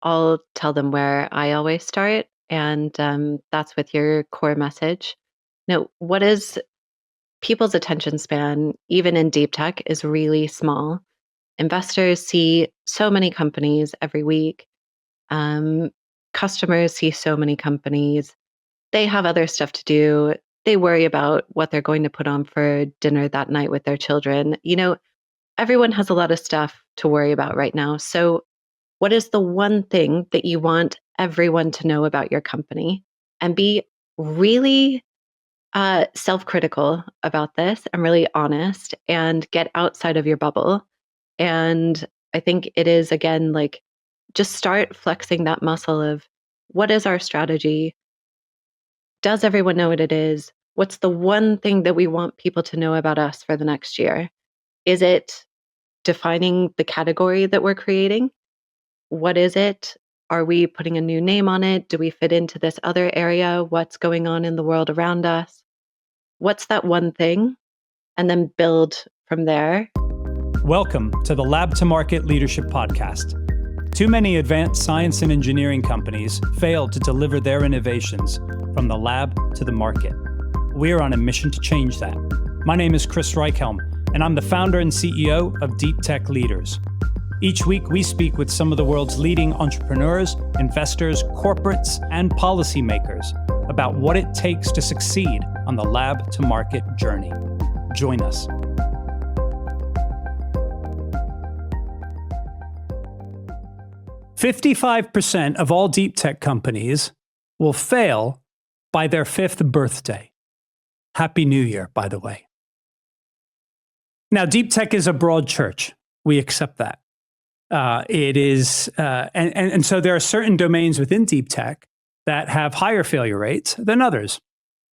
I'll tell them where I always start, and that's with your core message. Now, what is people's attention span, even in deep tech, is really small. Investors see so many companies every week. Um, Customers see so many companies. They have other stuff to do. They worry about what they're going to put on for dinner that night with their children. Everyone has a lot of stuff to worry about right now. So, what is the one thing that you want everyone to know about your company? And be really self-critical about this and really honest and get outside of your bubble. And I think it is, again, like, just start flexing that muscle of what is our strategy? Does everyone know what it is? What's the one thing that we want people to know about us for the next year? Is it defining the category that we're creating? What is it? Are we putting a new name on it? Do we fit into this other area? What's going on in the world around us? What's that one thing? And then build from there. Welcome to the Lab to Market Leadership Podcast. Too many advanced science and engineering companies fail to deliver their innovations from the lab to the market. We're on a mission to change that. My name is Chris Reichhelm, and I'm the founder and CEO of Deep Tech Leaders. Each week, we speak with some of the world's leading entrepreneurs, investors, corporates, and policymakers about what it takes to succeed on the lab to market journey. Join us. "55% of all deep tech companies will fail by their 5th birthday. Happy New Year, by the way. Now, deep tech is a broad church. We accept that. It is, and so there are certain domains within deep tech that have higher failure rates than others.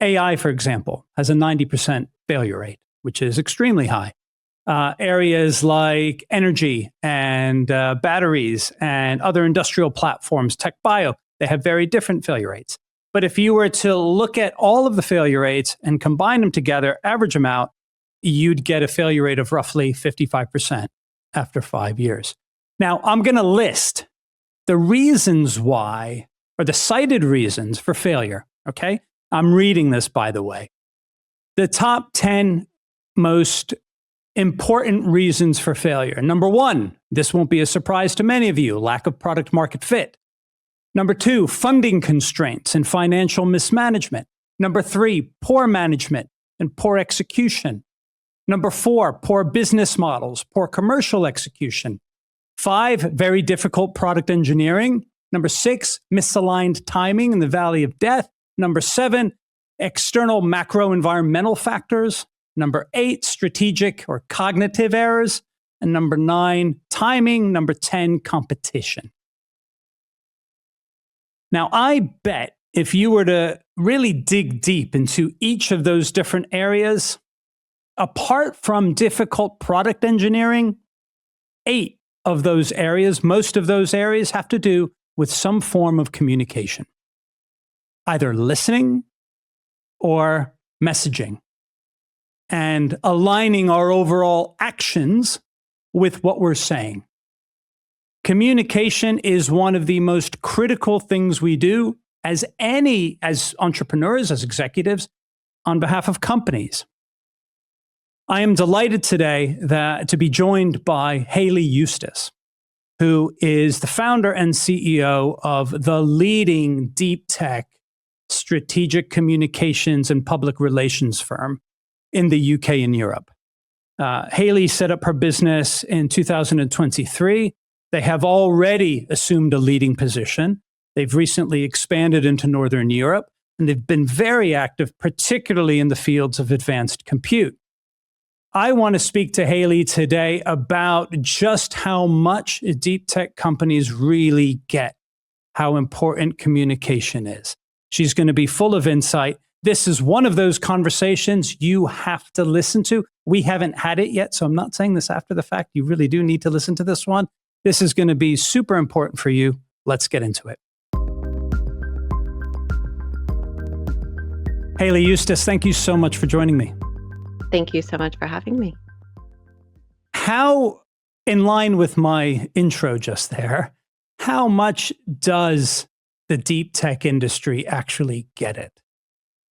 AI, for example, has a 90% failure rate, which is extremely high. Areas like energy and batteries and other industrial platforms, tech bio, they have very different failure rates. But if you were to look at all of the failure rates and combine them together, average them out, you'd get a failure rate of roughly 55% after 5 years. Now, I'm going to list the reasons why, or the cited reasons for failure, okay? I'm reading this, by the way. The top 10 most important reasons for failure. Number 1, this won't be a surprise to many of you, lack of product market fit. Number 2, funding constraints and financial mismanagement. Number 3, poor management and poor execution. Number 4, poor business models, poor commercial execution. 5, very difficult product engineering. Number 6, misaligned timing in the valley of death. Number 7, external macro environmental factors. Number 8, strategic or cognitive errors. And number 9, timing. Number 10, competition. Now, I bet if you were to really dig deep into each of those different areas, apart from difficult product engineering, 8 of those areas, most of those areas have to do with some form of communication, either listening or messaging, and aligning our overall actions with what we're saying. Communication is one of the most critical things we do as entrepreneurs, as executives, on behalf of companies. I am delighted today to be joined by Hailey Eustace, who is the founder and CEO of the leading deep tech strategic communications and public relations firm in the UK and Europe. Hailey set up her business in 2023. They have already assumed a leading position. They've recently expanded into Northern Europe, and they've been very active, particularly in the fields of advanced compute. I want to speak to Hailey today about just how much deep tech companies really get how important communication is. She's going to be full of insight. This is one of those conversations you have to listen to. We haven't had it yet, so I'm not saying this after the fact. You really do need to listen to this one. This is going to be super important for you. Let's get into it. Hailey Eustace, thank you so much for joining me. Thank you so much for having me. How, in line with my intro just there, how much does the deep tech industry actually get it?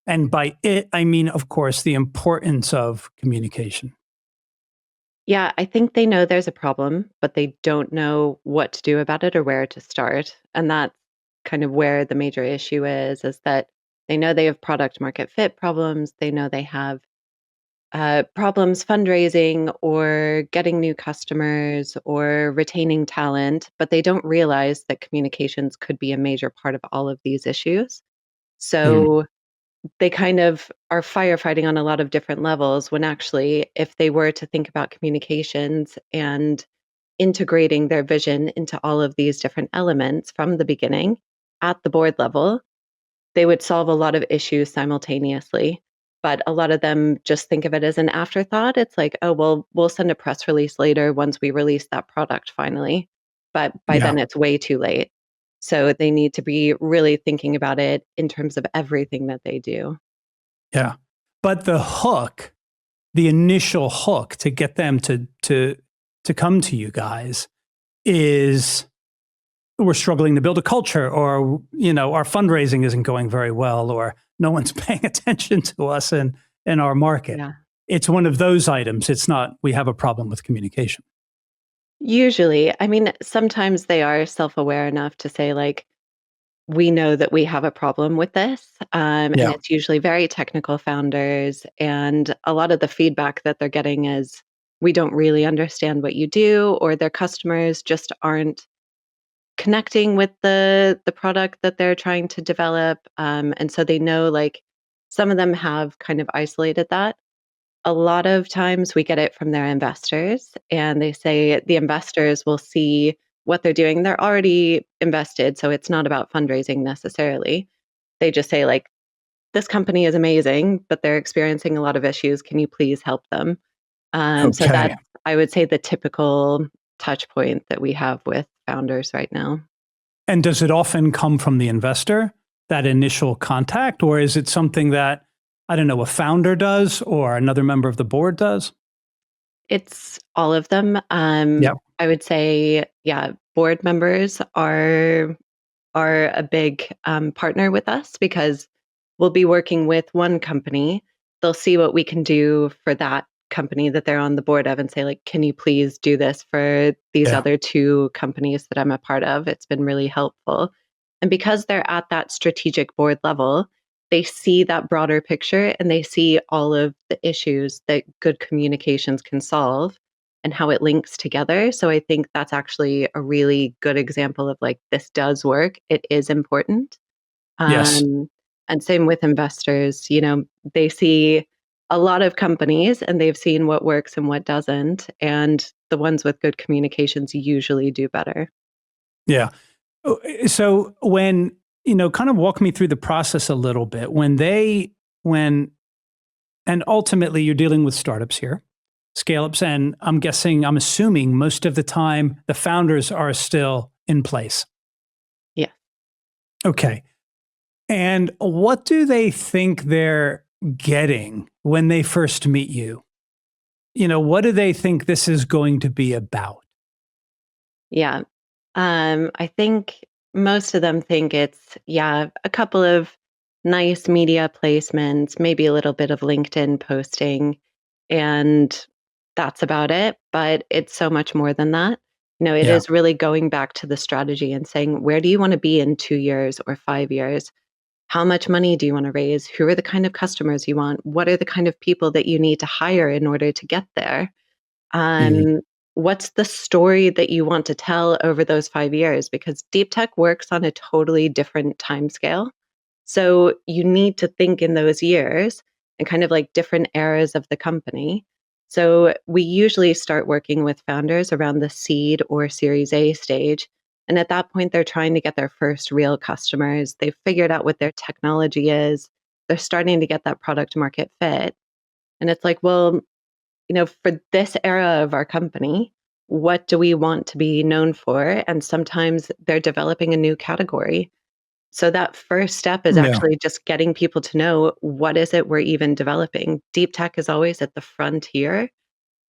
And by it, I mean, of course, the importance of communication. Yeah, I think they know there's a problem, but they don't know what to do about it or where to start. And that's kind of where the major issue is that they know they have product market fit problems. They know they have problems fundraising or getting new customers or retaining talent, but they don't realize that communications could be a major part of all of these issues. Mm. So they kind of are firefighting on a lot of different levels when actually, if they were to think about communications and integrating their vision into all of these different elements from the beginning at the board level, they would solve a lot of issues simultaneously. But a lot of them just think of it as an afterthought. It's like, oh, well, we'll send a press release later once we release that product finally. But by Yeah. then it's way too late. So they need to be really thinking about it in terms of everything that they do. Yeah. But the initial hook to get them to come to you guys is we're struggling to build a culture, or our fundraising isn't going very well, or no one's paying attention to us in our market. Yeah. It's one of those items. It's not we have a problem with communication. Usually, I mean, sometimes they are self-aware enough to say, like, we know that we have a problem with this. And Yeah. it's usually very technical founders. And a lot of the feedback that they're getting is, we don't really understand what you do, or their customers just aren't connecting with the product that they're trying to develop. And so they know, like, some of them have kind of isolated that. A lot of times we get it from their investors, and they say the investors will see what they're doing. They're already invested, so it's not about fundraising necessarily. They just say, like, this company is amazing, but they're experiencing a lot of issues. Can you please help them? So Okay. that's, I would say, the typical touch point that we have with founders right now. And does it often come from the investor, that initial contact, or is it something that, I don't know, a founder does or another member of the board does? It's all of them. Yep. I would say, yeah, board members are a big partner with us because we'll be working with one company. They'll see what we can do for that company that they're on the board of and say, like, can you please do this for these Yeah. other two companies that I'm a part of? It's been really helpful. And because they're at that strategic board level, they see that broader picture and they see all of the issues that good communications can solve and how it links together. So I think that's actually a really good example of, like, this does work. It is important. Yes. Um, and same with investors, they see a lot of companies and they've seen what works and what doesn't. And the ones with good communications usually do better. Yeah. So when, kind of walk me through the process a little bit. When, and ultimately you're dealing with startups here, scale ups, and I'm assuming most of the time the founders are still in place. Yeah. Okay. And what do they think they're getting when they first meet you? What do they think this is going to be about? Yeah. I think most of them think it's, yeah, a couple of nice media placements, maybe a little bit of LinkedIn posting, and that's about it. But it's so much more than that. It Yeah. is really going back to the strategy and saying, where do you want to be in 2 years or 5 years? How much money do you want to raise? Who are the kind of customers you want? What are the kind of people that you need to hire in order to get there? Mhm. Um, what's the story that you want to tell over those 5 years? Because deep tech works on a totally different time scale. So you need to think in those years and kind of like different eras of the company. So we usually start working with founders around the seed or Series A stage. And at that point, they're trying to get their first real customers. They've figured out what their technology is. They're starting to get that product market fit. And it's like, well, for this era of our company, what do we want to be known for? And sometimes they're developing a new category. So that first step is Yeah. actually just getting people to know, what is it we're even developing. Deep tech is always at the frontier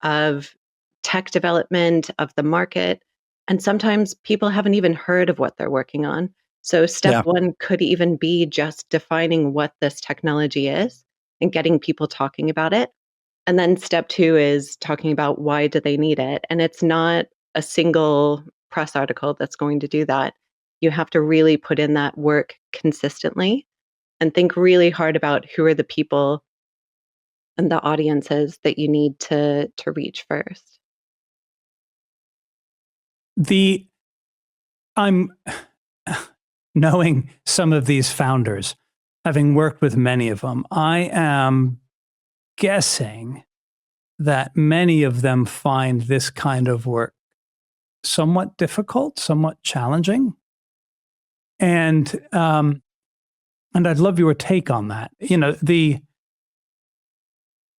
of tech development, of the market. And sometimes people haven't even heard of what they're working on. So step Yeah. one could even be just defining what this technology is and getting people talking about it. And then step two is talking about why do they need it. And it's not a single press article that's going to do that. You have to really put in that work consistently and think really hard about who are the people and the audiences that you need to reach first. The I'm knowing some of these founders, having worked with many of them, I am guessing that many of them find this kind of work somewhat difficult, somewhat challenging. And I'd love your take on that.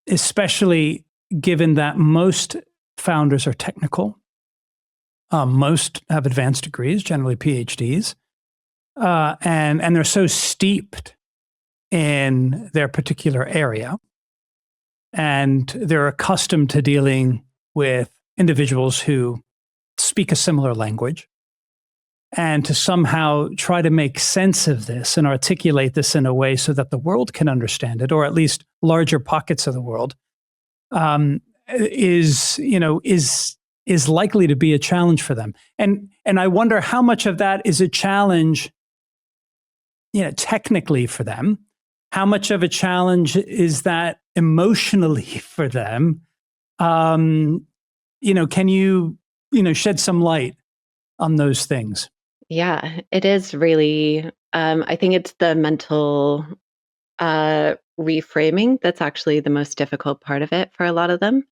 Especially given that most founders are technical, most have advanced degrees, generally PhDs, and they're so steeped in their particular area, and they're accustomed to dealing with individuals who speak a similar language, and to somehow try to make sense of this and articulate this in a way so that the world can understand it, or at least larger pockets of the world, is likely to be a challenge for them. And I wonder how much of that is a challenge, technically for them. How much of a challenge is that emotionally for them? Can you, shed some light on those things? Yeah, it is really, I think it's the mental reframing that's actually the most difficult part of it for a lot of them.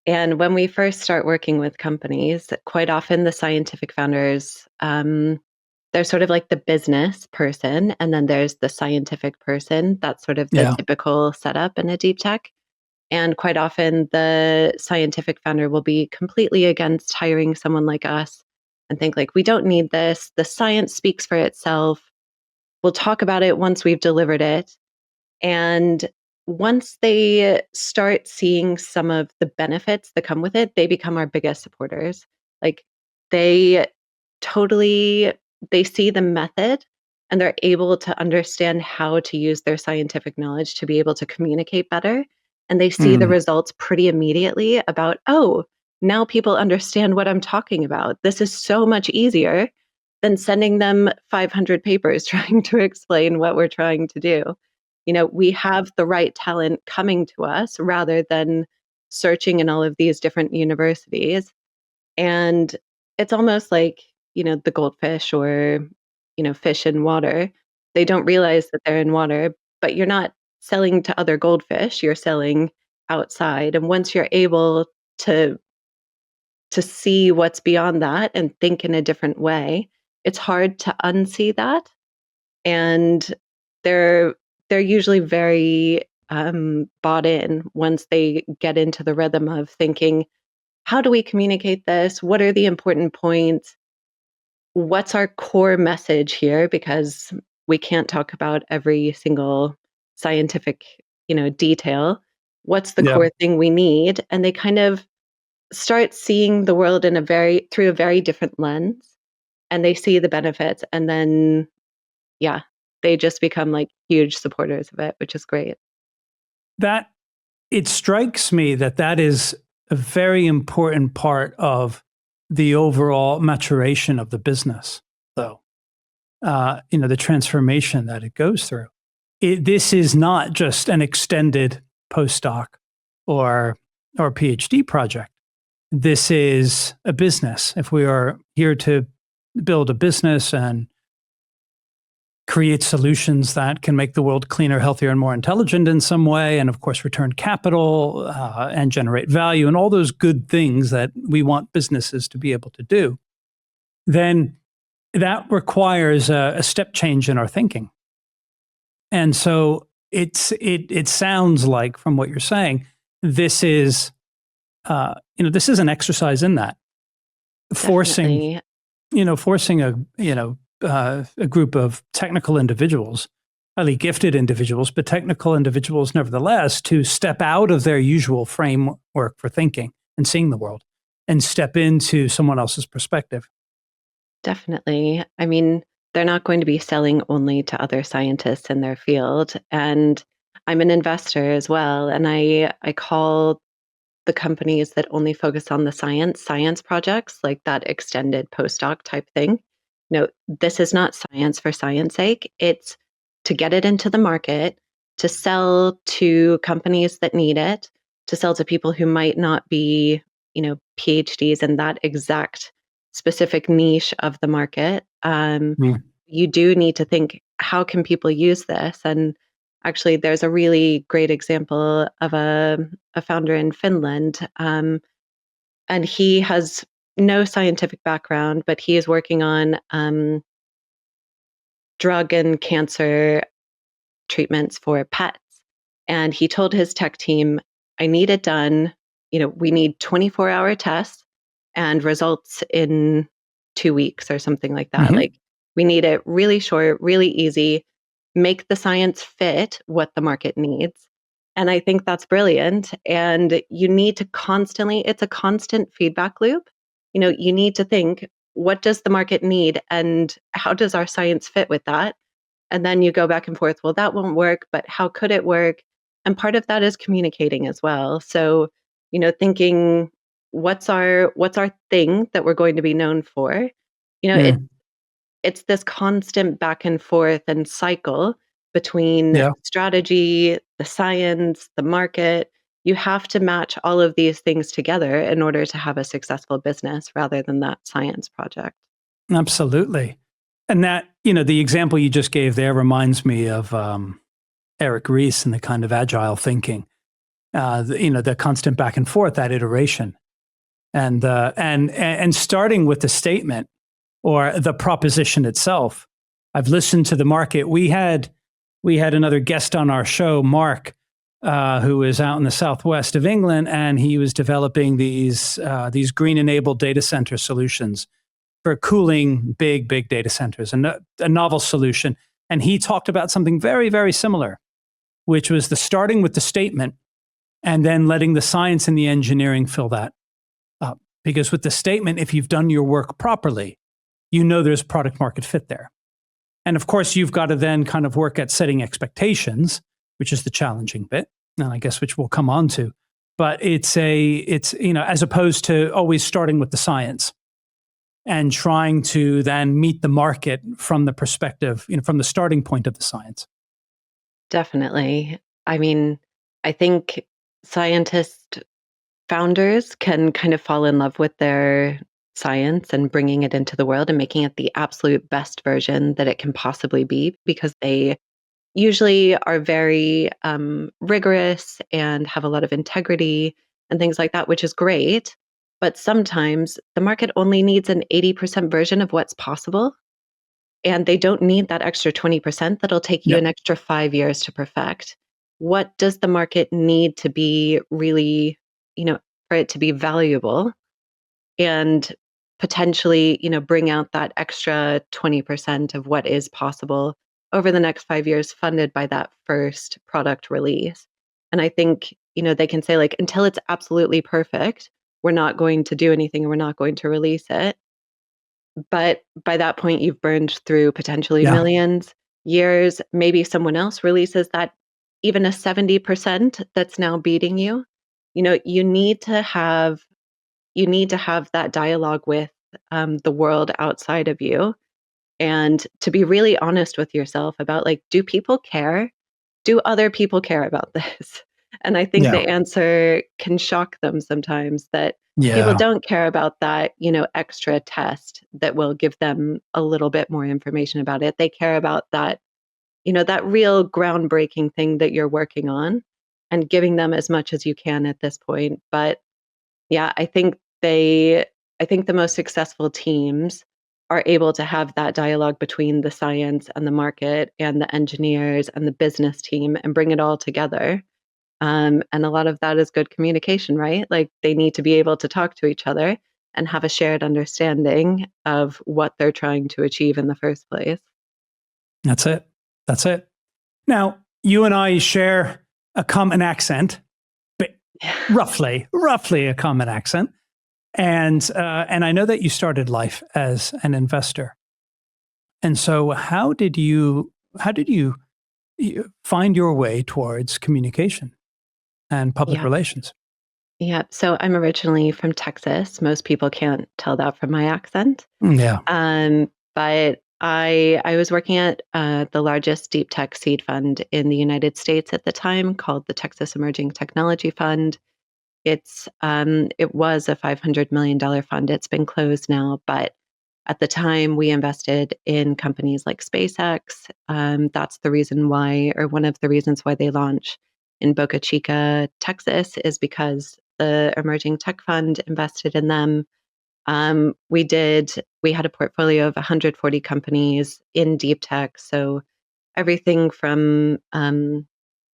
And when we first start working with companies, quite often the scientific founders, they're sort of like the business person, and then there's the scientific person. That's sort of the Yeah. typical setup in a deep tech. And quite often the scientific founder will be completely against hiring someone like us and think like, we don't need this. The science speaks for itself. We'll talk about it once we've delivered it. And once they start seeing some of the benefits that come with it, they become our biggest supporters. Like they totally they see the method and they're able to understand how to use their scientific knowledge to be able to communicate better. And they see the Mm, results pretty immediately about, oh, now people understand what I'm talking about. This is so much easier than sending them 500 papers trying to explain what we're trying to do. We have the right talent coming to us rather than searching in all of these different universities. And it's almost like, the goldfish or, fish in water. They don't realize that they're in water, but you're not selling to other goldfish, you're selling outside. And once you're able to see what's beyond that and think in a different way, it's hard to unsee that. And they're they're usually very bought in once they get into the rhythm of thinking, how do we communicate this? What are the important points? What's our core message here? Because we can't talk about every single scientific, detail. What's the yeah. core thing we need? And they kind of start seeing the world in through a very different lens, and they see the benefits, and then yeah, they just become like huge supporters of it, which is great. That it strikes me that that is a very important part of the overall maturation of the business, though. The transformation that it goes through. This is not just an extended postdoc or PhD project. This is a business. If we are here to build a business and create solutions that can make the world cleaner, healthier, and more intelligent in some way, and of course, return capital and generate value, and all those good things that we want businesses to be able to do, then that requires a step change in our thinking. And so it sounds like, from what you're saying, this is this is an exercise in that, forcing Definitely. forcing a group of technical individuals, highly gifted individuals, but technical individuals nevertheless, to step out of their usual framework for thinking and seeing the world. and step into someone else's perspective. Definitely. I mean, they're not going to be selling only to other scientists in their field. And I'm an investor as well. And I call the companies that only focus on the science projects, like that extended postdoc type thing. This is not science for science sake. It's to get it into the market, to sell to companies that need it, to sell to people who might not be, PhDs in that exact specific niche of the market. Mm. You do need to think, how can people use this? And actually, there's a really great example of a founder in Finland, and he has no scientific background, but he is working on drug and cancer treatments for pets. And he told his tech team, I need it done. We need 24-hour tests and results in 2 weeks or something like that. Mm-hmm. Like, we need it really short, really easy, make the science fit what the market needs. And I think that's brilliant. And you need to constantly, it's a constant feedback loop. You need to think, what does the market need? And how does our science fit with that? And then you go back and forth, well, that won't work, but how could it work? And part of that is communicating as well. So, thinking, what's our thing that we're going to be known for? You know, it Mm. it's this constant back and forth and cycle between Yeah, strategy, the science, the market. You have to match all of these things together in order to have a successful business rather than that science project. absolutely. And that, the example you just gave there reminds me of Eric Ries and the kind of agile thinking, the constant back and forth, that iteration. And starting with the statement or the proposition itself. I've listened to the market. We had another guest on our show, Mark, who is out in the southwest of England, and he was developing these green-enabled data center solutions for cooling big data centers, and a novel solution. And he talked about something very, very similar, which was the starting with the statement and then letting the science and the engineering fill that up. Because with the statement, if you've done your work properly, there's product market fit there. And of course, you've got to then kind of work at setting expectations, which is the challenging bit, and I guess which we'll come on to. But it's as opposed to always starting with the science and trying to then meet the market from the perspective, from the starting point of the science. Definitely. I mean, I think scientist founders can kind of fall in love with their science and bringing it into the world and making it the absolute best version that it can possibly be, because they usually are very rigorous and have a lot of integrity and things like that, which is great. But sometimes the market only needs an 80% version of what's possible. And they don't need that extra 20% that'll take you Yep. an extra 5 years to perfect. What does the market need to be really, for it to be valuable and potentially, bring out that extra 20% of what is possible over the next 5 years, funded by that first product release? And I think, they can say, like, until it's absolutely perfect, we're not going to do anything and we're not going to release it. But by that point, you've burned through potentially Yeah. millions, years. Maybe someone else releases that, even a 70% that's now beating you. You need to have that dialogue with the world outside of you, and to be really honest with yourself about, like, do people care? Do other people care about this? And I think Yeah. the answer can shock them sometimes, that people Yeah. don't care about that, extra test that will give them a little bit more information about it. They care about that real groundbreaking thing that you're working on, and giving them as much as you can at this point. But yeah, I think the most successful teams are able to have that dialogue between the science and the market and the engineers and the business team and bring it all together. And a lot of that is good communication, right? Like, they need to be able to talk to each other and have a shared understanding of what they're trying to achieve in the first place. That's it. That's it. Now, you and I share a common accent, but roughly a common accent. And I know that you started life as an investor. And so how did you find your way towards communication and public Yeah. relations? Yeah. So I'm originally from Texas. Most people can't tell that from my accent. Yeah. But I was working at the largest deep tech seed fund in the United States at the time, called the Texas Emerging Technology Fund. It was a $500 million fund. It's been closed now, but at the time we invested in companies like SpaceX. That's the reason why, or one of the reasons why they launch in Boca Chica, Texas, is because the Emerging Tech Fund invested in them. We had a portfolio of 140 companies in deep tech. So everything from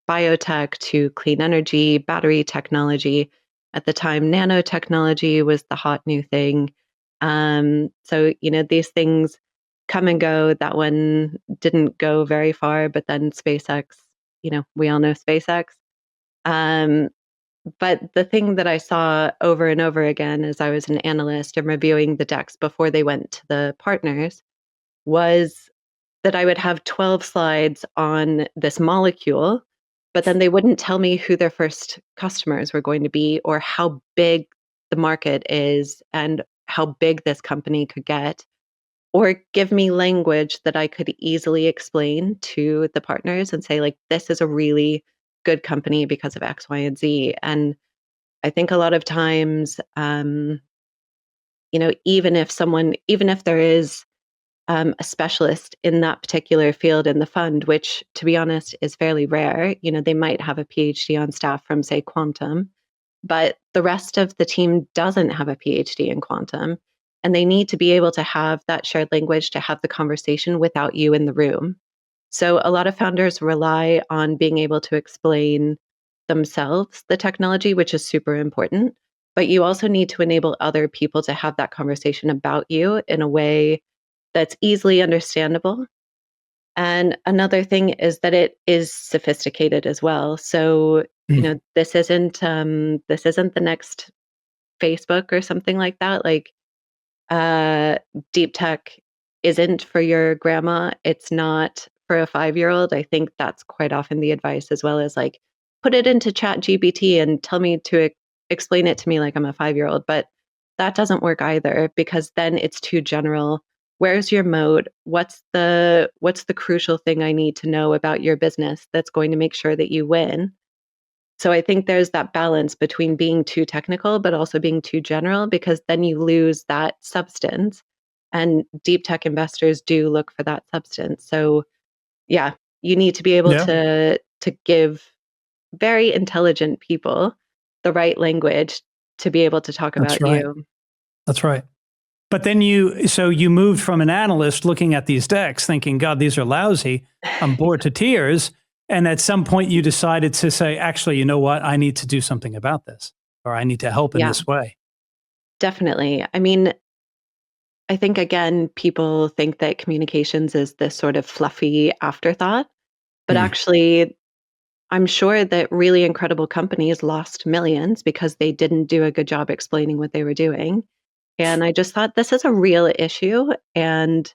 biotech to clean energy, battery technology. At the time, nanotechnology was the hot new thing. These things come and go. That one didn't go very far, but then SpaceX, we all know SpaceX. Um, but the thing that I saw over and over again as I was an analyst and reviewing the decks before they went to the partners was that I would have 12 slides on this molecule, but then they wouldn't tell me who their first customers were going to be or how big the market is and how big this company could get, or give me language that I could easily explain to the partners and say, like, this is a really good company because of X, Y, and Z. And I think a lot of times, even if there is a specialist in that particular field in the fund, which, to be honest, is fairly rare. They might have a PhD on staff from, say, quantum, but the rest of the team doesn't have a PhD in quantum. And they need to be able to have that shared language to have the conversation without you in the room. So a lot of founders rely on being able to explain themselves the technology, which is super important. But you also need to enable other people to have that conversation about you in a way that's easily understandable. And another thing is that it is sophisticated as well. So, Mm. this isn't the next Facebook or something like that. Like, uh, deep tech isn't for your grandma. It's not for a 5-year-old. I think that's quite often the advice, as well as like, put it into Chat GPT and tell me to explain it to me like I'm a 5-year-old. But that doesn't work either, because then it's too general. Where's your mode? What's the crucial thing I need to know about your business that's going to make sure that you win? So I think there's that balance between being too technical, but also being too general, because then you lose that substance. And deep tech investors do look for that substance. So yeah, you need to be able Yeah, to give very intelligent people the right language to be able to talk that's about right. you. That's right. But then you moved from an analyst looking at these decks thinking, God, these are lousy. I'm bored to tears. And at some point you decided to say, actually, you know what? I need to do something about this, or I need to help in Yeah, this way. definitely. I mean, I think, again, people think that communications is this sort of fluffy afterthought, but Mm. actually, I'm sure that really incredible companies lost millions because they didn't do a good job explaining what they were doing. And I just thought, this is a real issue, and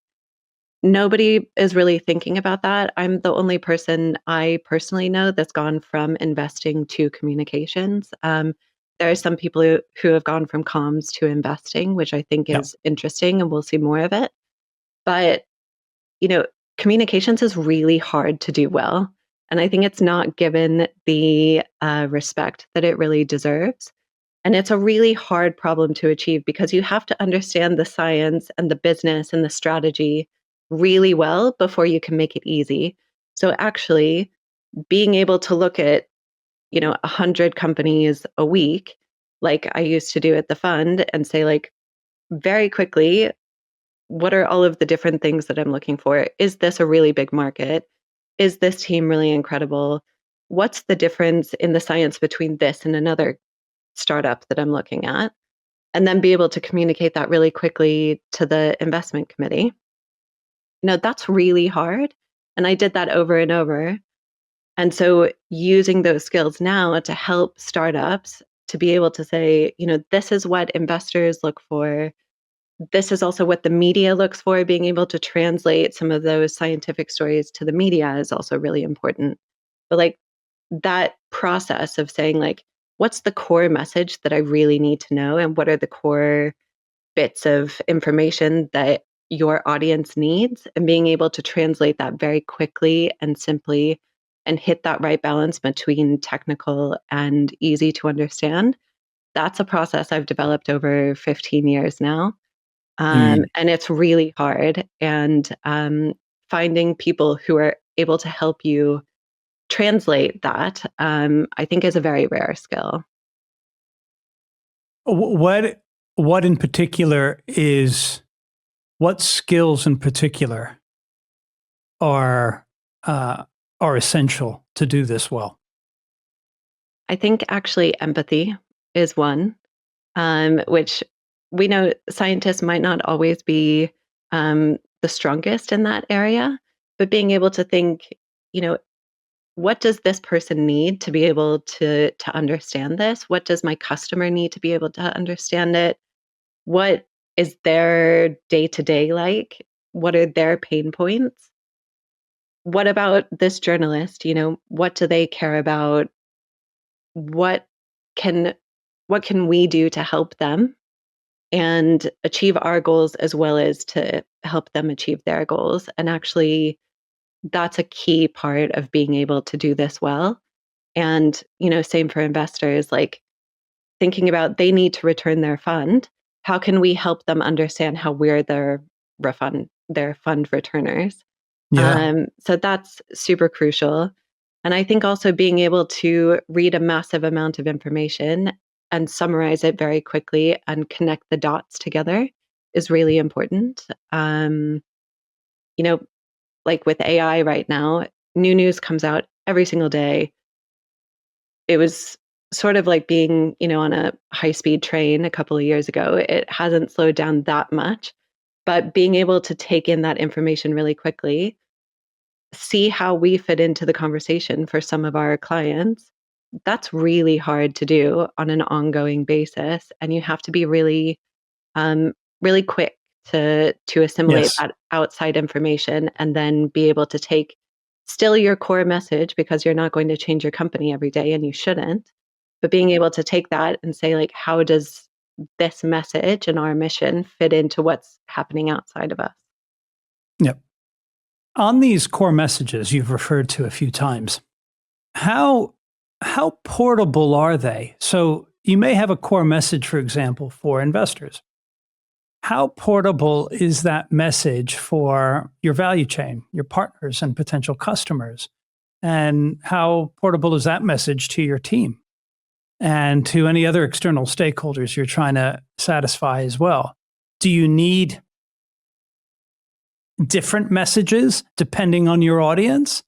nobody is really thinking about that. I'm the only person I personally know that's gone from investing to communications. There are some people who have gone from comms to investing, which I think Yeah, is interesting, and we'll see more of it. But, you know, communications is really hard to do well. And I think it's not given the respect that it really deserves. And it's a really hard problem to achieve, because you have to understand the science and the business and the strategy really well before you can make it easy. So actually, being able to look at, 100 companies a week, like I used to do at the fund, and say, like, very quickly, what are all of the different things that I'm looking for? Is this a really big market? Is this team really incredible? What's the difference in the science between this and another startup that I'm looking at? And then be able to communicate that really quickly to the investment committee. That's really hard. And I did that over and over. And so using those skills now to help startups to be able to say, this is what investors look for. This is also what the media looks for. Being able to translate some of those scientific stories to the media is also really important. But like that process of saying like, what's the core message that I really need to know? And what are the core bits of information that your audience needs? And being able to translate that very quickly and simply and hit that right balance between technical and easy to understand. That's a process I've developed over 15 years now. Mm. And it's really hard. And finding people who are able to help you translate that, I think is a very rare skill. What in particular is what skills in particular are are essential to do this well? I think actually empathy is one, which we know scientists might not always be the strongest in that area, but being able to think, you know, what does this person need to be able to understand this? What does my customer need to be able to understand it? What is their day to day like? What are their pain points? What about this journalist? What do they care about? What can what can we do to help them and achieve our goals as well as to help them achieve their goals? And actually, that's a key part of being able to do this well. And, same for investors, like thinking about they need to return their fund. How can we help them understand how we're their fund returners? Yeah. So that's super crucial. And I think also being able to read a massive amount of information and summarize it very quickly and connect the dots together is really important. You know, like with AI right now, new news comes out every single day. It was sort of like being, on a high-speed train a couple of years ago. It hasn't slowed down that much, but being able to take in that information really quickly, see how we fit into the conversation for some of our clients, that's really hard to do on an ongoing basis, and you have to be um, really quick to assimilate Yes. that outside information and then be able to take still your core message because you're not going to change your company every day and you shouldn't, but being able to take that and say like, how does this message and our mission fit into what's happening outside of us? Yep. On these core messages you've referred to a few times, how how portable are they? So you may have a core message, for example, for investors. How portable is that message for your value chain, your partners and potential customers? And how portable is that message to your team and to any other external stakeholders you're trying to satisfy as well? Do you need different messages depending on your audience?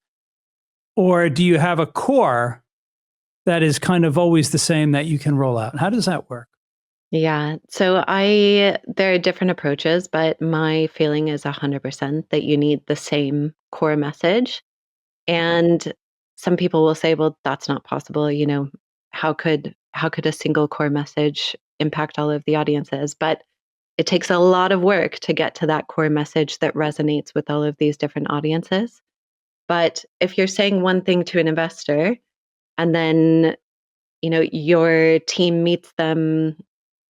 Or do you have a core that is kind of always the same that you can roll out? How does that work? Yeah. So there are different approaches, but my feeling is 100% that you need the same core message. And some people will say, well, that's not possible. How could a single core message impact all of the audiences? But it takes a lot of work to get to that core message that resonates with all of these different audiences. But if you're saying one thing to an investor and then, your team meets them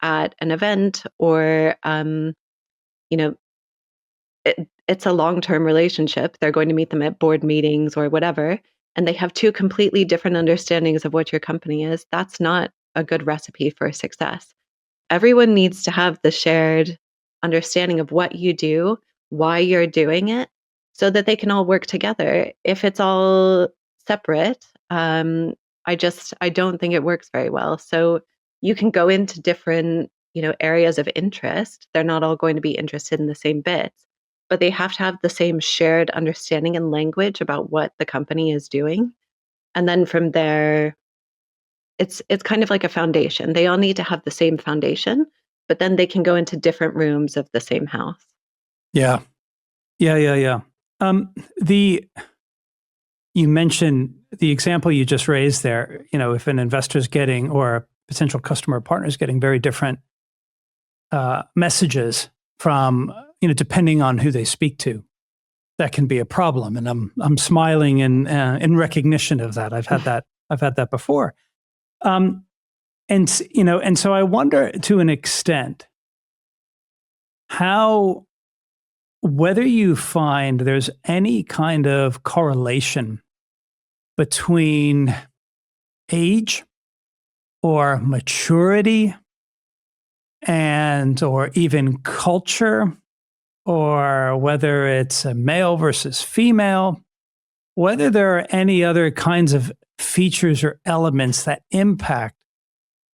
at an event or, you know, it's a long-term relationship. They're going to meet them at board meetings or whatever, and they have two completely different understandings of what your company is. That's not a good recipe for success. Everyone needs to have the shared understanding of what you do, why you're doing it, so that they can all work together. If it's all separate, I don't think it works very well. So you can go into different, areas of interest. They're not all going to be interested in the same bits, but they have to have the same shared understanding and language about what the company is doing. And then from there, it's kind of like a foundation. They all need to have the same foundation, but then they can go into different rooms of the same house. Yeah. Yeah. The You mentioned the example you just raised there. If an investor's getting or potential customer partners getting very different messages from, depending on who they speak to. That can be a problem, and I'm smiling in recognition of that. I've had that before, and so I wonder to an extent whether you find there's any kind of correlation between age or maturity or even culture, or whether it's a male versus female, whether there are any other kinds of features or elements that impact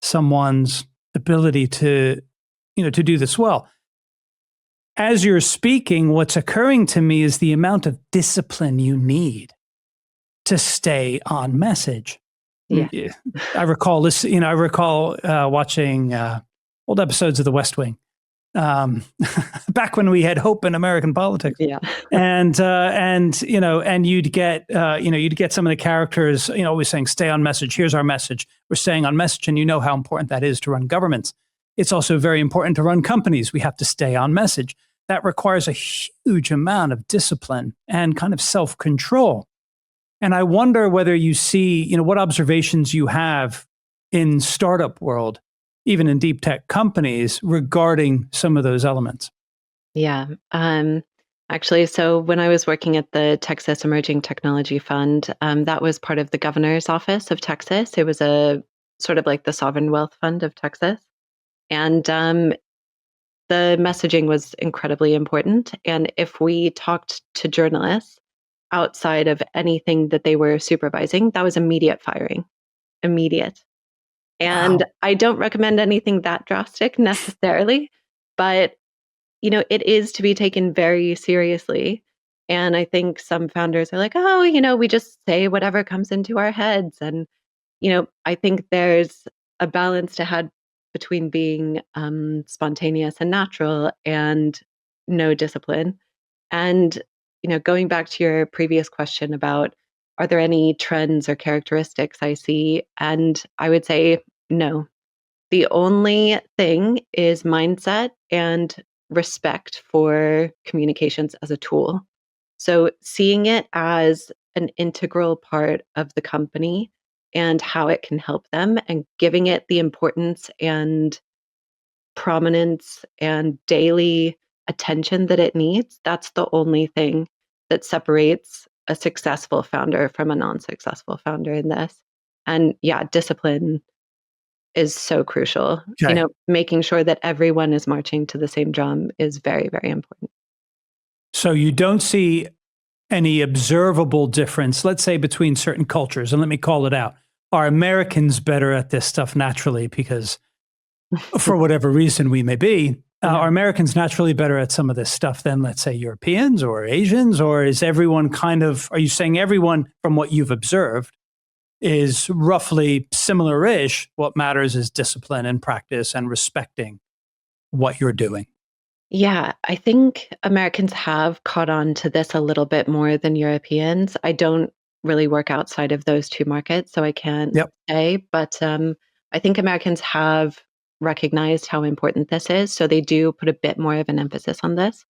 someone's ability to do this well. As you're speaking, what's occurring to me is the amount of discipline you need to stay on message. Yeah. I recall this, watching old episodes of The West Wing, back when we had hope in American politics. Yeah. and you'd get some of the characters, always saying, stay on message. Here's our message. We're staying on message. And you know how important that is to run governments. It's also very important to run companies. We have to stay on message. That requires a huge amount of discipline and kind of self-control. And I wonder whether you see, what observations you have in startup world, even in deep tech companies, regarding some of those elements. Yeah. Actually, so when I was working at the Texas Emerging Technology Fund, that was part of the governor's office of Texas. It was a sort of like the sovereign wealth fund of Texas. And the messaging was incredibly important. And if we talked to journalists outside of anything that they were supervising, that was immediate firing, immediate. And Wow. I don't recommend anything that drastic necessarily, but it is to be taken very seriously. And I think some founders are like, oh, we just say whatever comes into our heads. And, I think there's a balance to have between being spontaneous and natural and no discipline. And, going back to your previous question about, are there any trends or characteristics I see? And I would say no. The only thing is mindset and respect for communications as a tool. So seeing it as an integral part of the company and how it can help them, and giving it the importance and prominence and daily attention that it needs, that's the only thing that separates a successful founder from a non-successful founder in this. And yeah, discipline is so crucial. Okay. Making sure that everyone is marching to the same drum is very, very important. So you don't see any observable difference, let's say, between certain cultures, and let me call it out. Are Americans better at this stuff naturally because, for whatever reason we may be, are Americans naturally better at some of this stuff than, let's say, Europeans or Asians? Or is everyone are you saying everyone, from what you've observed, is roughly similar-ish? What matters is discipline and practice and respecting what you're doing. Yeah, I think Americans have caught on to this a little bit more than Europeans. I don't really work outside of those two markets, so I can't Yep. say, but I think Americans have recognized how important this is, so they do put a bit more of an emphasis on this.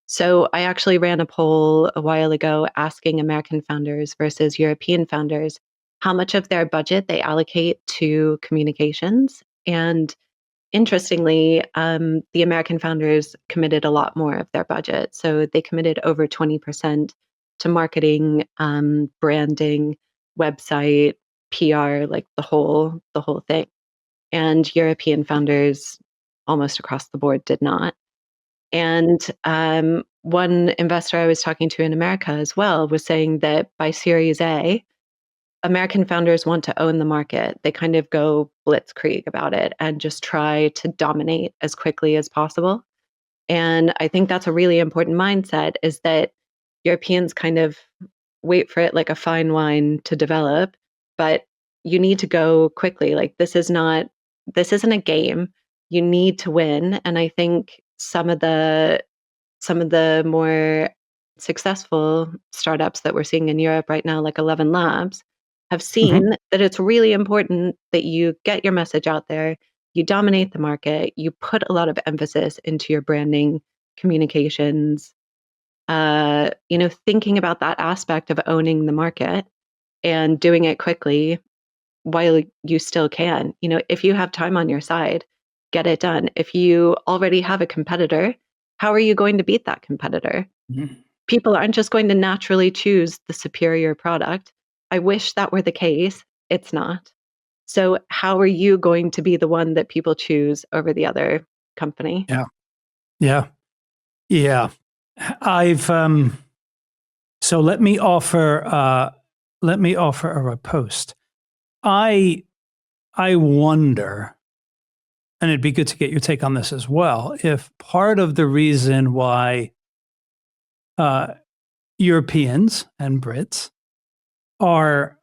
So I actually ran a poll a while ago asking American founders versus European founders how much of their budget they allocate to communications. And interestingly, the American founders committed a lot more of their budget. So they committed over 20% to marketing, branding, website, PR, like the whole thing. And European founders almost across the board did not. And one investor I was talking to in America as well was saying that by Series A, American founders want to own the market. They kind of go blitzkrieg about it and just try to dominate as quickly as possible. And I think that's a really important mindset, is that Europeans kind of wait for it like a fine wine to develop, but you need to go quickly. Like this isn't a game. You need to win. And I think some of the more successful startups that we're seeing in Europe right now, like 11 Labs, have Mhm. seen that it's really important that you get your message out there, you dominate the market, you put a lot of emphasis into your branding, communications, thinking about that aspect of owning the market and doing it quickly while you still can. If you have time on your side, get it done. If you already have a competitor, how are you going to beat that competitor? Mhm. People aren't just going to naturally choose the superior product. I wish that were the case. It's not. So, how are you going to be the one that people choose over the other company? Yeah. Yeah. Yeah. I've so let me offer a riposte. I I wonder, and it'd be good to get your take on this as well, if part of the reason why uh, Europeans and Brits are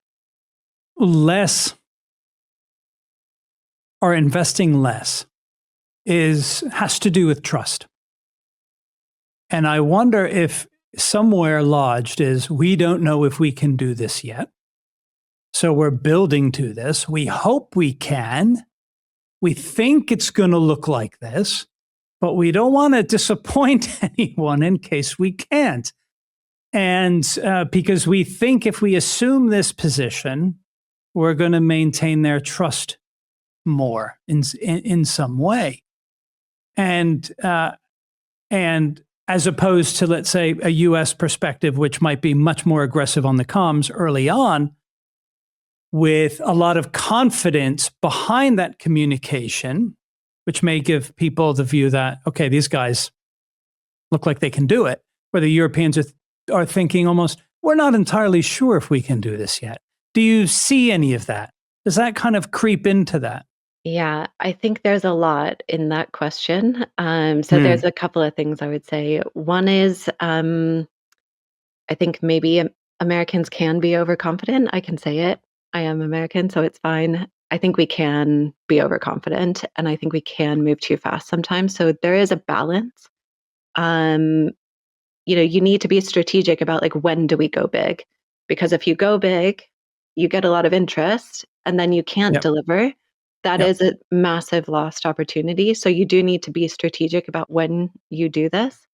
less are investing less is has to do with trust. And I wonder if somewhere lodged is we don't know if we can do this yet. So we're building to this. We hope we can. We think it's going to look like this, but we don't want to disappoint anyone in case we can't. And because we think if we assume this position, we're going to maintain their trust more in some way. And and as opposed to, let's say, a US perspective, which might be much more aggressive on the comms early on, with a lot of confidence behind that communication, which may give people the view that, okay, these guys look like they can do it, where the Europeans are thinking almost, we're not entirely sure if we can do this yet. Do you see any of that? Does that kind of creep into that? Yeah, I think there's a lot in that question. So there's Mm. a couple of things I would say. One is, I think maybe Americans can be overconfident. I can say it. I am American, so it's fine. I think we can be overconfident, and I think we can move too fast sometimes. So there is a balance. Um, you need to be strategic about like when do we go big? Because if you go big, you get a lot of interest and then you can't Yep. deliver. That Yep. is a massive lost opportunity. So you do need to be strategic about when you do this.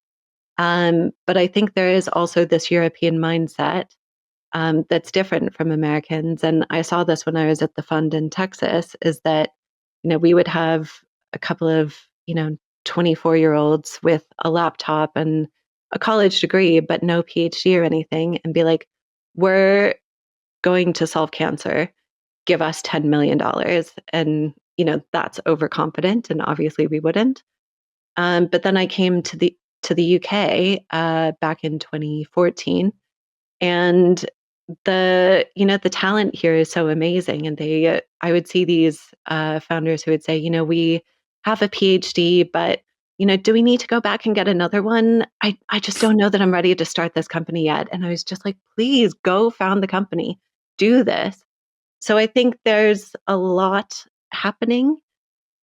But I think there is also this European mindset that's different from Americans. And I saw this when I was at the fund in Texas, is that, we would have a couple of, 24-year-olds with a laptop and a college degree, but no PhD or anything, and be like, we're going to solve cancer. Give us $10 million. And, that's overconfident. And obviously we wouldn't. But then I came to the UK back in 2014, and the talent here is so amazing, and I would see these founders who would say, we have a PhD, but do we need to go back and get another one? I just don't know that I'm ready to start this company yet. And I was just like, please go found the company, do this. So I think there's a lot happening,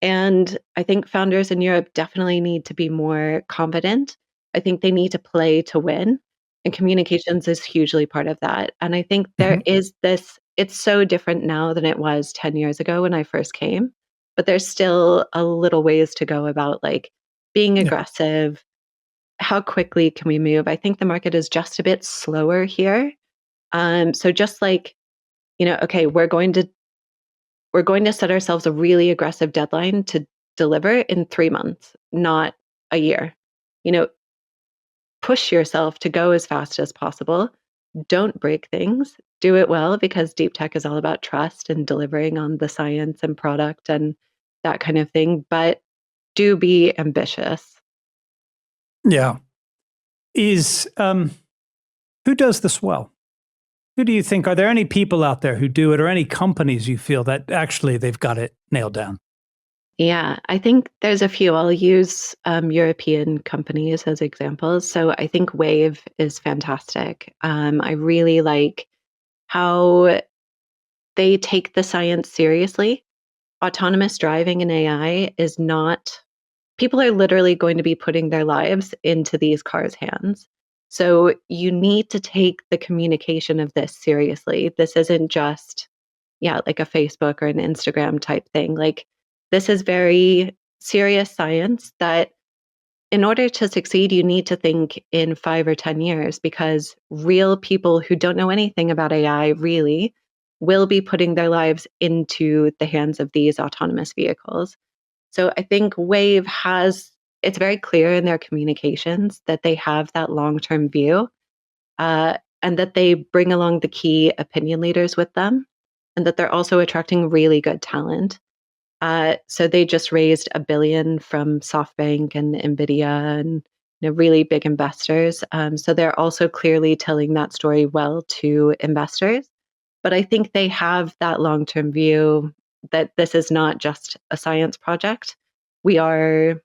and I think founders in Europe definitely need to be more confident. I think they need to play to win, and communications is hugely part of that. And I think there Mhm. is this, it's so different now than it was 10 years ago when I first came, but there's still a little ways to go about like being Yeah. aggressive. How quickly can we move? I think the market is just a bit slower here. So just like, okay, we're going to set ourselves a really aggressive deadline to deliver in 3 months, not a year. You know, push yourself to go as fast as possible. Don't break things. Do it well, because deep tech is all about trust and delivering on the science and product and that kind of thing. But do be ambitious. Yeah. Is who does this well? Who do you think? Are there any people out there who do it, or any companies you feel that actually they've got it nailed down? Yeah, I think there's a few. I'll use European companies as examples. So I think Wave is fantastic. I really like how they take the science seriously. Autonomous driving and AI is not, people are literally going to be putting their lives into these cars' hands. So you need to take the communication of this seriously. This isn't just, yeah, like a Facebook or an Instagram type thing. Like, this is very serious science that in order to succeed, you need to think in 5 or 10 years, because real people who don't know anything about AI really will be putting their lives into the hands of these autonomous vehicles. So I think Wave has, it's very clear in their communications that they have that long term view, and that they bring along the key opinion leaders with them, and that they're also attracting really good talent. So they just raised 1 billion from SoftBank and Nvidia and, really big investors. So they're also clearly telling that story well to investors. But I think they have that long term view that this is not just a science project. We are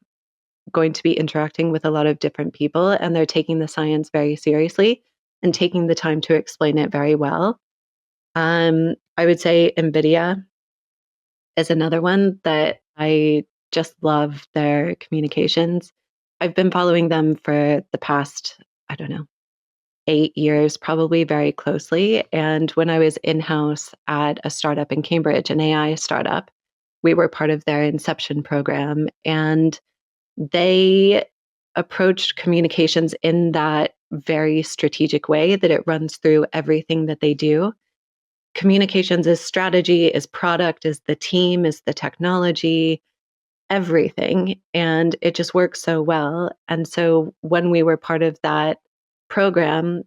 going to be interacting with a lot of different people, and they're taking the science very seriously and taking the time to explain it very well. I would say Nvidia is another one that I just love their communications. I've been following them for the past, I don't know, 8 years, probably very closely. And when I was in house at a startup in Cambridge, an AI startup, we were part of their inception program. And they approached communications in that very strategic way that it runs through everything that they do. Communications is strategy, is product, is the team, is the technology, everything. And it just works so well. And so when we were part of that program,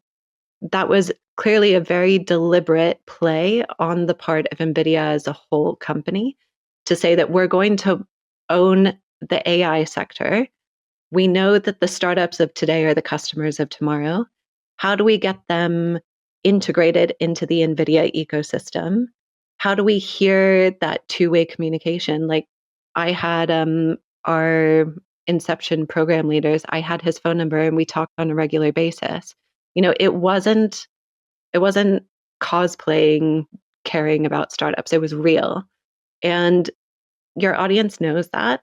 that was clearly a very deliberate play on the part of NVIDIA as a whole company to say that we're going to own the AI sector. We know that the startups of today are the customers of tomorrow. How do we get them integrated into the NVIDIA ecosystem? How do we hear that two-way communication? Like, I had our Inception program leaders, I had his phone number and we talked on a regular basis. It wasn't cosplaying, caring about startups. It was real. And your audience knows that.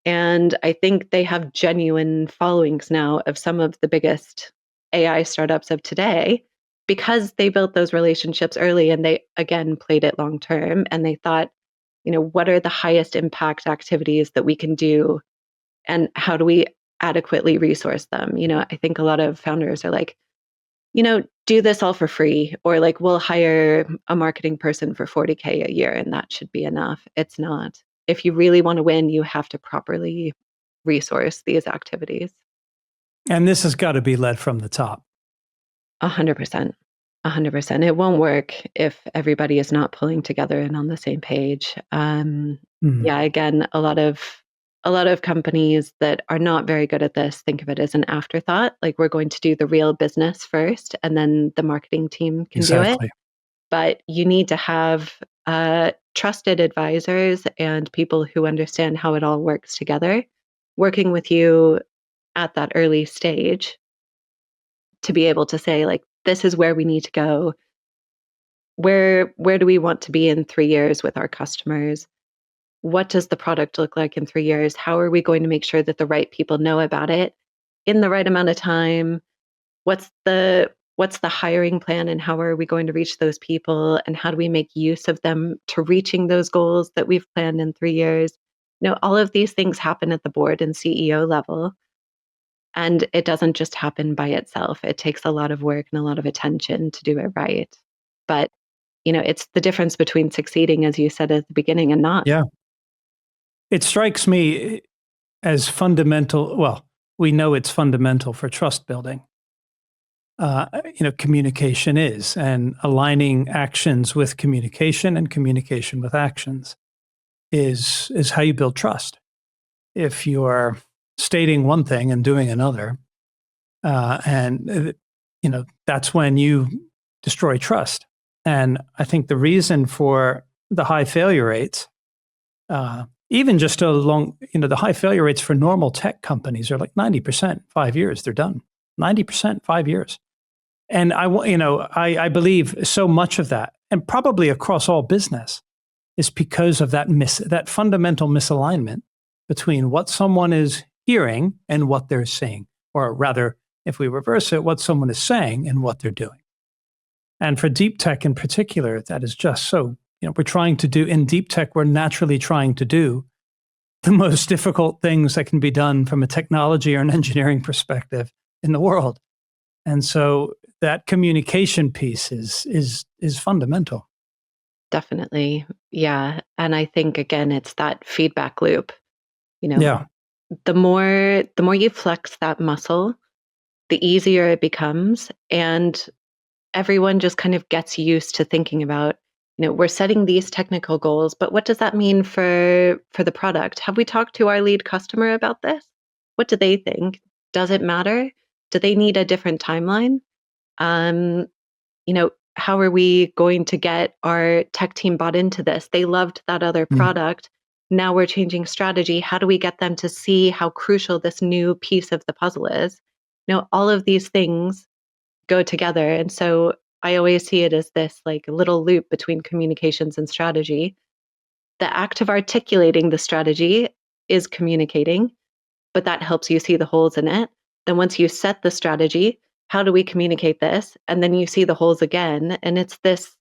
And I think they have genuine followings now of some of the biggest AI startups of today, because they built those relationships early and they, again, played it long term. And they thought, what are the highest impact activities that we can do? And how do we adequately resource them? I think a lot of founders are like, do this all for free, or like, we'll hire a marketing person for 40K a year and that should be enough. It's not. If you really want to win, you have to properly resource these activities. And this has got to be led from the top. 100%. 100%. It won't work if everybody is not pulling together and on the same page. Yeah, again, a lot of companies that are not very good at this think of it as an afterthought. Like, we're going to do the real business first, and then the marketing team can do it. But you need to have trusted advisors and people who understand how it all works together, working with you at that early stage to be able to say, like, this is where we need to go. Where do we want to be in 3 years with our customers? What does the product look like in 3 years? How are we going to make sure that the right people know about it in the right amount of time? What's the hiring plan, and how are we going to reach those people, and how do we make use of them to reaching those goals that we've planned in 3 years? All of these things happen at the board and CEO level, and it doesn't just happen by itself. It takes a lot of work and a lot of attention to do it right. But it's the difference between succeeding, as you said at the beginning, and not. Yeah. It strikes me as fundamental. Well, we know it's fundamental for trust building. Communication is, and aligning actions with communication and communication with actions is how you build trust. If you're stating one thing and doing another, that's when you destroy trust. And I think the reason for the high failure rates, even just the high failure rates for normal tech companies are like 90%, 5 years, they're done. 90%, 5 years. And I believe so much of that, and probably across all business, is because of that fundamental misalignment between what someone is hearing and what they're seeing, or rather, if we reverse it, what someone is saying and what they're doing. And for deep tech in particular, that is just so, we're trying to do in deep tech, we're naturally trying to do the most difficult things that can be done from a technology or an engineering perspective in the world. And so that communication piece is fundamental. Definitely. Yeah. And I think again, it's that feedback loop. You know, Yeah. the more you flex that muscle, the easier it becomes. And everyone just kind of gets used to thinking about, we're setting these technical goals, but what does that mean for the product? Have we talked to our lead customer about this? What do they think? Does it matter? Do they need a different timeline? Um, how are we going to get our tech team bought into this? They loved that other Mm. product. Now we're changing strategy. How do we get them to see how crucial this new piece of the puzzle is? All of these things go together. And so I always see it as this like little loop between communications and strategy. The act of articulating the strategy is communicating, but that helps you see the holes in it. Then once you set the strategy, how do we communicate this? And then you see the holes again. And it's this,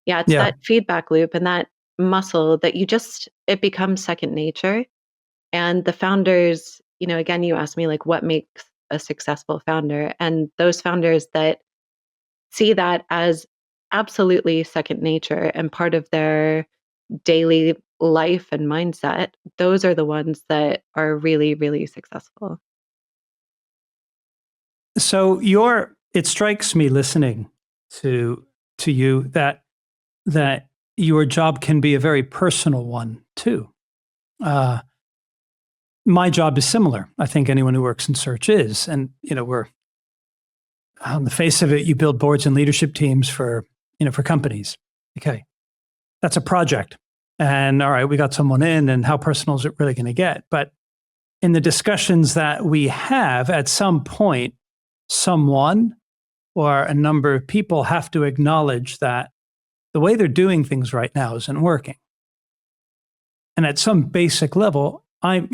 yeah, it's Yeah. that feedback loop and that muscle that it becomes second nature. And the founders, again, you asked me like what makes a successful founder. And those founders that see that as absolutely second nature and part of their daily life and mindset, those are the ones that are really, really successful. So it strikes me listening to you that your job can be a very personal one too. Uh, my job is similar. I think anyone who works in search is, and we're on the face of it. You build boards and leadership teams for companies. Okay, that's a project, and all right, we got someone in, and how personal is it really going to get? But in the discussions that we have, at some point, someone or a number of people have to acknowledge that the way they're doing things right now isn't working. And at some basic level, I'm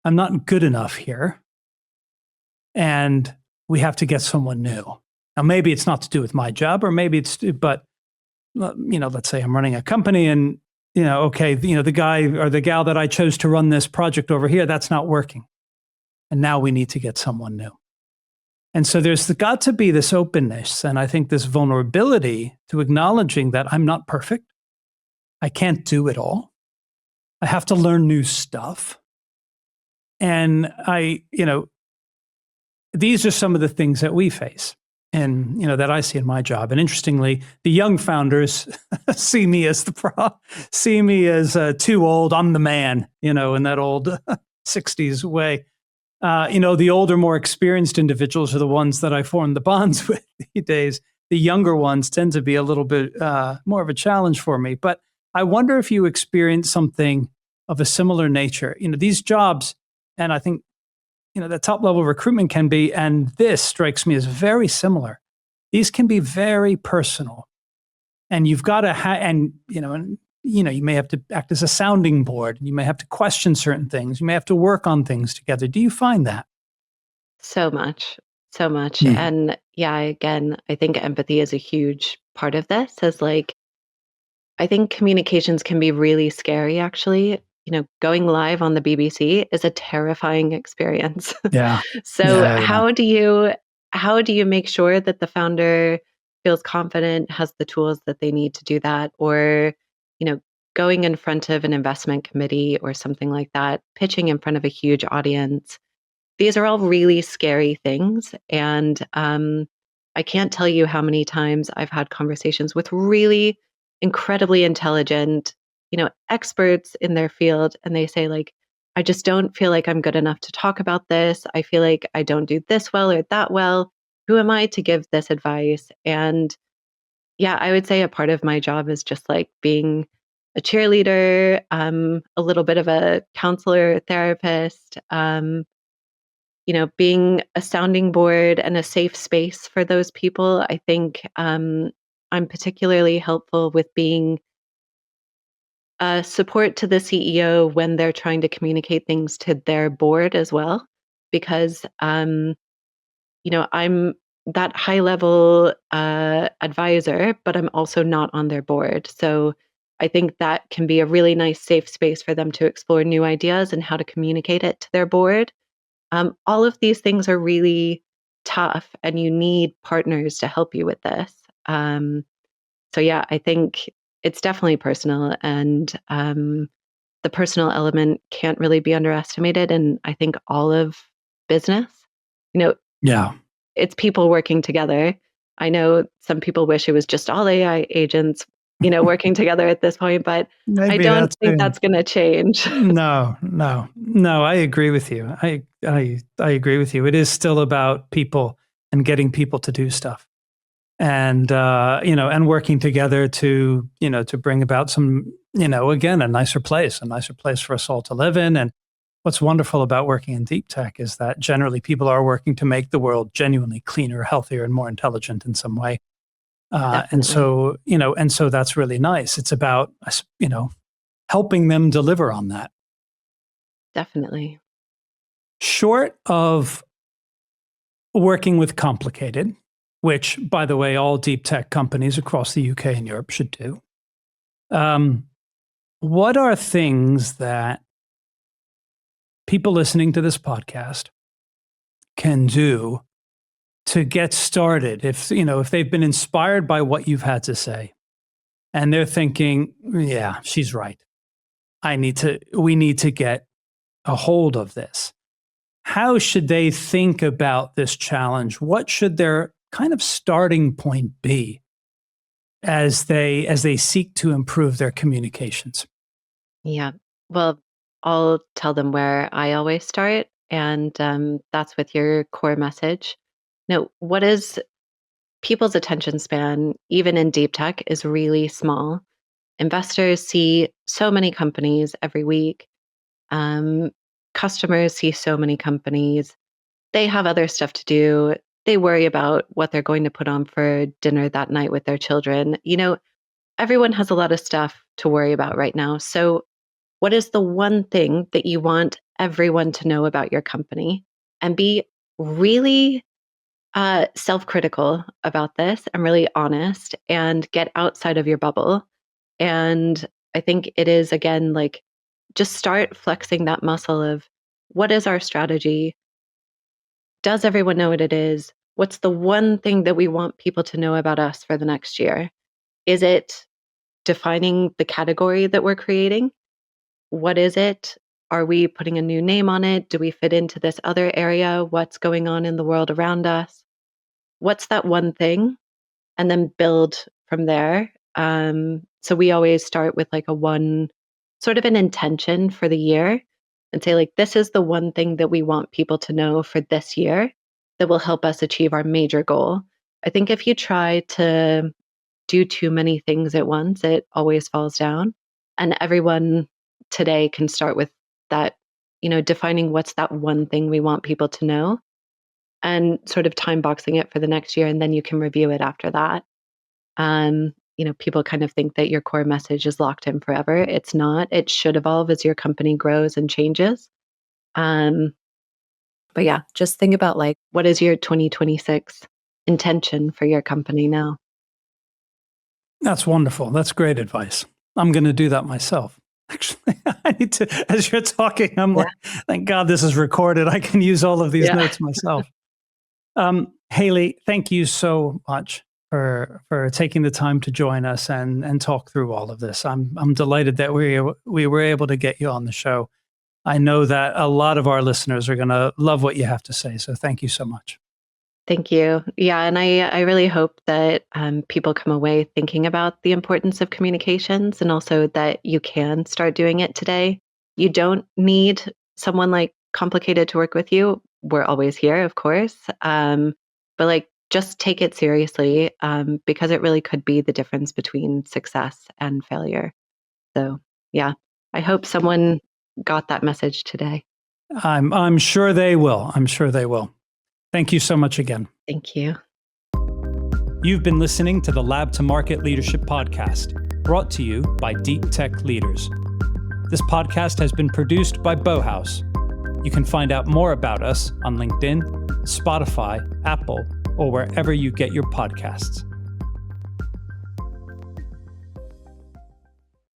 not good enough here. And we have to get someone new. Now, maybe it's not to do with my job, or maybe but let's say I'm running a company and, okay, the guy or the gal that I chose to run this project over here, that's not working. And now we need to get someone new. And so there's got to be this openness, and I think this vulnerability to acknowledging that I'm not perfect. I can't do it all. I have to learn new stuff. And these are some of the things that we face and, that I see in my job. And interestingly, the young founders see me as too old. I'm the man, in that old 60s way. The older, more experienced individuals are the ones that I form the bonds with these days. The younger ones tend to be a little bit more of a challenge for me. But I wonder if you experience something of a similar nature. These jobs, and I think, the top level recruitment can be, and this strikes me as very similar. These can be very personal. And you've got to, you may have to act as a sounding board. You may have to question certain things. You may have to work on things together. Do you find that? So much, so much. Mm. And yeah, again, I think empathy is a huge part of this. As like, I think communications can be really scary, actually. Going live on the BBC is a terrifying experience. Yeah. So Yeah. how do you make sure that the founder feels confident, has the tools that they need to do that? Or, going in front of an investment committee or something like that, pitching in front of a huge audience. These are all really scary things. And I can't tell you how many times I've had conversations with really incredibly intelligent, experts in their field. And they say, like, I just don't feel like I'm good enough to talk about this. I feel like I don't do this well or that well. Who am I to give this advice? And yeah, I would say a part of my job is just like being a cheerleader, a little bit of a counselor, therapist, being a sounding board and a safe space for those people. I think I'm particularly helpful with being a support to the CEO when they're trying to communicate things to their board as well, because I'm that high level advisor, but I'm also not on their board. So I think that can be a really nice safe space for them to explore new ideas and how to communicate it to their board. All of these things are really tough, and you need partners to help you with this. So yeah, I think it's definitely personal, and the personal element can't really be underestimated. And I think all of business, you know, Yeah. it's people working together. I know some people wish it was just all AI agents, working together at this point, but I Maybe don't that's think it. that's going to change. No. I agree with you. I agree with you. It is still about people and getting people to do stuff, and and working together to bring about some, again, a nicer place for us all to live in. And what's wonderful about working in deep tech is that generally people are working to make the world genuinely cleaner, healthier, and more intelligent in some way. And Definitely. so, that's really nice. It's about us, helping them deliver on that. Definitely. Short of working with Complicated, which, by the way, all deep tech companies across the UK and Europe should do. What are things that people listening to this podcast can do to get started? If they've been inspired by what you've had to say and they're thinking, yeah, she's right. We need to get a hold of this. How should they think about this challenge? What should their kind of starting point be as they seek to improve their communications? Yeah. Well, I'll tell them where I always start, and that's with your core message. What is people's attention span, even in deep tech, is really small. Investors see so many companies every week. Um, Customers see so many companies. They have other stuff to do. They worry about what they're going to put on for dinner that night with their children. Everyone has a lot of stuff to worry about right now. So, what is the one thing that you want everyone to know about your company? And be really self critical about this and really honest, and get outside of your bubble. And I think it is, again, like, just start flexing that muscle of, what is our strategy? Does everyone know what it is? What's the one thing that we want people to know about us for the next year? Is it defining the category that we're creating? What is it? Are we putting a new name on it? Do we fit into this other area? What's going on in the world around us? What's that one thing? And then build from there. So we always start with like a one, sort of an intention for the year, and say, like, this is the one thing that we want people to know for this year that will help us achieve our major goal. I think if you try to do too many things at once, it always falls down. And everyone today can start with that, defining what's that one thing we want people to know, and sort of time boxing it for the next year. And then you can review it after that. People kind of think that your core message is locked in forever. It's not. It should evolve as your company grows and changes. Um, but yeah, just think about, like, what is your 2026 intention for your company now? That's wonderful. That's great advice. I'm going to do that myself. Actually, I need to, as you're talking, I'm Yeah. like, thank God this is recorded. I can use all of these Yeah. notes myself. Hailey, thank you so much for taking the time to join us and talk through all of this. I'm delighted that we were able to get you on the show. I know that a lot of our listeners are going to love what you have to say. So thank you so much. Thank you. Yeah, and I really hope that people come away thinking about the importance of communications, and also that you can start doing it today. You don't need someone like Complicated to work with you. We're always here, of course. But like, just take it seriously, because it really could be the difference between success and failure. So yeah, I hope someone got that message today. I'm sure they will. I'm sure they will. Thank you so much again. Thank you. You've been listening to the Lab to Market Leadership Podcast, brought to you by Deep Tech Leaders. This podcast has been produced by Bauhaus. You can find out more about us on LinkedIn, Spotify, Apple, or wherever you get your podcasts.